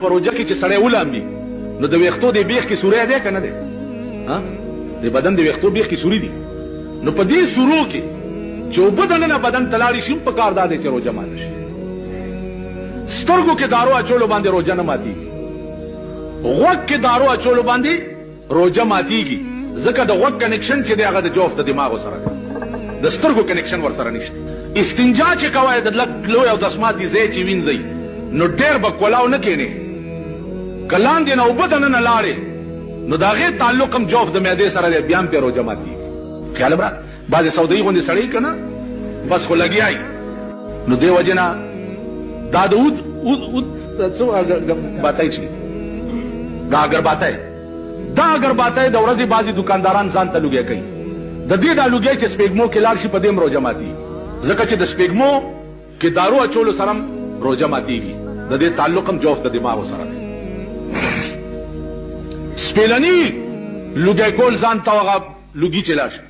پروژه کې چې سړی ولامبي نو د ویښتو د بیخ کې سوری دی که نه دی؟ د بدن د ویښتو بیخ کې سوري دي. نو په دې سورو کې چې اوبه دننه بدن ته لاړې شي په کار دا دی چې روژه ماته شي. سترګو کې دارو اچولو باندې روژه نه ماتېږي. غوږ کې دارو اچولو باندې روژه ماتېږي، ځکه د غوږ کنیکشن چې دی هغه د جوف د دماغو سره دی، د سترګو کنیکشن ورسره نشته. استنجا چې کوئ د لږ لوی او دسماتي ځای چې وینځئ نو ډېر به کولاو نه کښېنئ. که لاندې نه اوبه دننه لاړې نو د هغې تعلق هم جوف د معدې سره دی، بیا هم پرې روژه ماتېږي. خیال برا بعضې سودایي غوندې سړی که نه بس خو لګیایي. نو دې وجې نه دا د اود څه باتای چې دا اګرباتۍ د ورځې بعضې دکانداران ځان ته لوګی کوي. د دې دا لوګی چې سپېږمو کې لاړ شي په دې هم روژه ماتېږي، ځکه چې د سپېږمو کې دارو اچولو سره هم روژه ماتېږي، د دې تعلق هم جوف د دماغو سره دی. سپېلني لوګی کول ځان ته هغه لوګي چې لاړ شي